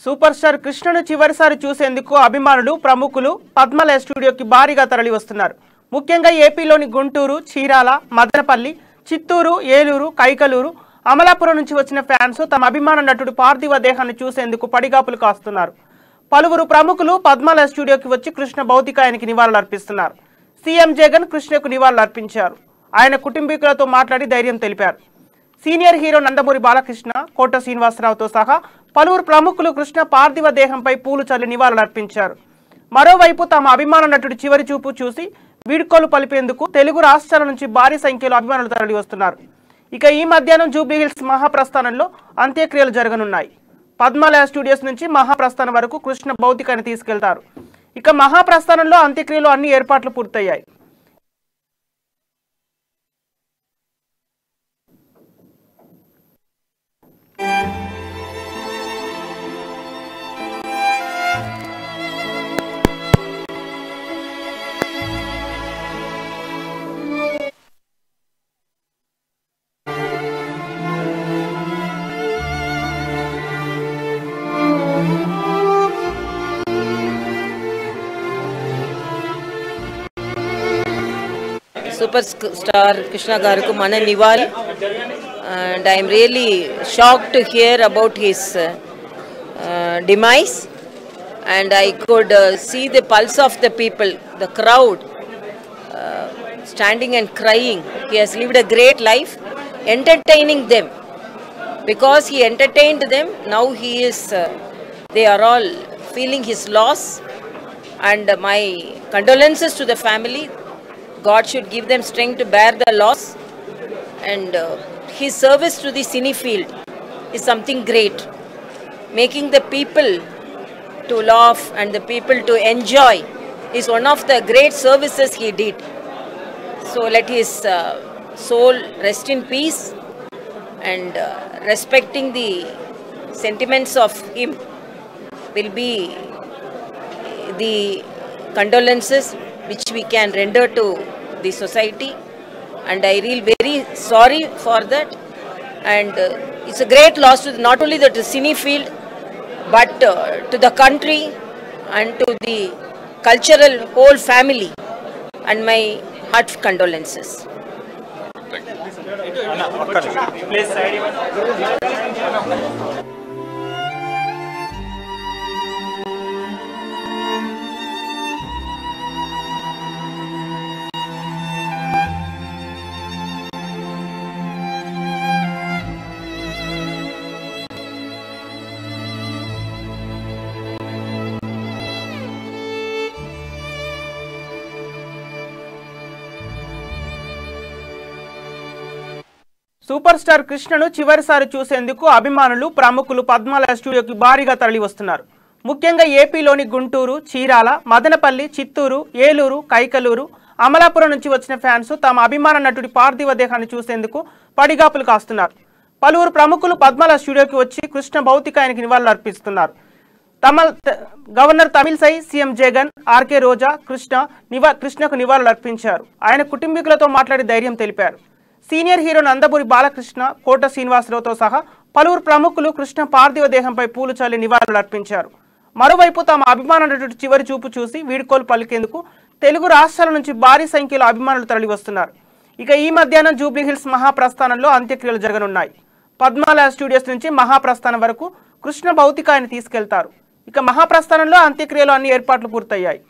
Super star కృష్ణను చివరిసారి చూసేందుకు అభిమానులు ప్రముఖులు పద్మలయ స్టూడియోకి భారీగా తరలి వస్తున్నారు. ముఖ్యంగా ఏపీలోని గుంటూరు, చీరాల, మదనపల్లి, చిత్తూరు, ఏలూరు, కైకలూరు, అమలాపురం నుంచి వచ్చిన ఫ్యాన్స్ తమ అభిమాన నటుడి పార్థివ దేహాన్ని చూసేందుకు పడిగాపులు కాస్తున్నారు. పలువురు ప్రముఖులు పద్మలయ స్టూడియోకి వచ్చి కృష్ణ భౌతికాయానికి నివాళులర్పిస్తున్నారు. సీఎం జగన్ కృష్ణకు నివాళులర్పించారు. ఆయన కుటుంబీకులతో మాట్లాడి ధైర్యం తెలిపారు. సీనియర్ హీరో నందమూరి బాలకృష్ణ, కోట శ్రీనివాసరావుతో సహా పలువురు ప్రముఖులు కృష్ణ పార్థివ దేహంపై పూలు చల్లి నివాళులర్పించారు. మరోవైపు తమ అభిమాన నటుడి చివరి చూపు చూసి వీడ్కోలు పలిపేందుకు తెలుగు రాష్ట్రాల నుంచి భారీ సంఖ్యలో అభిమానులు తరలి వస్తున్నారు. ఇక ఈ మధ్యాహ్నం జూబ్లీహిల్స్ మహాప్రస్థానంలో అంత్యక్రియలు జరగనున్నాయి. పద్మలయ స్టూడియోస్ నుంచి మహాప్రస్థానం వరకు కృష్ణ భౌతికాన్ని తీసుకెళ్తారు. ఇక మహాప్రస్థానంలో అంత్యక్రియలు అన్ని ఏర్పాట్లు పూర్తయ్యాయి. Super star Krishna Garuku Mana Nival, and I am really shocked to hear about his demise, and I could see the pulse of the people, the crowd standing and crying. He has lived a great life, entertaining them. Because he entertained them, now he is, they are all feeling his loss, and my condolences to the family. God should give them strength to bear the loss, and his service to the cine field is something great, making the people to laugh and the people to enjoy is one of the great services he did. So let his soul rest in peace, and respecting the sentiments of him will be the condolences which we can render to the society, and I feel very sorry for that, and it's a great loss to not only the cine field but to the country and to the cultural whole family, and my heart condolences. Superstar కృష్ణను చివరిసారి చూసేందుకు అభిమానులు ప్రముఖులు పద్మలయ స్టూడియోకి భారీగా తరలి వస్తున్నారు. ముఖ్యంగా ఏపీలోని గుంటూరు, చీరాల, మదనపల్లి, చిత్తూరు, ఏలూరు, కైకలూరు, అమలాపురం నుంచి వచ్చిన ఫ్యాన్స్ తమ అభిమాన నటుడి పార్థివ దేహాన్ని చూసేందుకు పడిగాపులు కాస్తున్నారు. పలువురు ప్రముఖులు పద్మలయ స్టూడియోకి వచ్చి కృష్ణ భౌతికాయానికి నివాళులర్పిస్తున్నారు. Governor Tamilisai, CM Jagan, RK Roja కృష్ణకు నివాళులర్పించారు. ఆయన కుటుంబీకులతో మాట్లాడి ధైర్యం తెలిపారు. సీనియర్ హీరో నందమూరి బాలకృష్ణ, కోట శ్రీనివాసరావుతో సహా పలువురు ప్రముఖులు కృష్ణ పార్థివ దేహంపై పూలు చల్లి నివాళులర్పించారు. మరోవైపు తమ అభిమాన నటుడి చివరి చూపు చూసి వీడ్కోలు పలికేందుకు తెలుగు రాష్ట్రాల నుంచి భారీ సంఖ్యలో అభిమానులు తరలి వస్తున్నారు. ఇక ఈ మధ్యాహ్నం జూబ్లీహిల్స్ మహాప్రస్థానంలో అంత్యక్రియలు జరగనున్నాయి. పద్మలయ స్టూడియోస్ నుంచి మహాప్రస్థానం వరకు కృష్ణ భౌతికాయాన్ని తీసుకెళ్తారు. ఇక మహాప్రస్థానంలో అంత్యక్రియలు అన్ని ఏర్పాట్లు పూర్తయ్యాయి.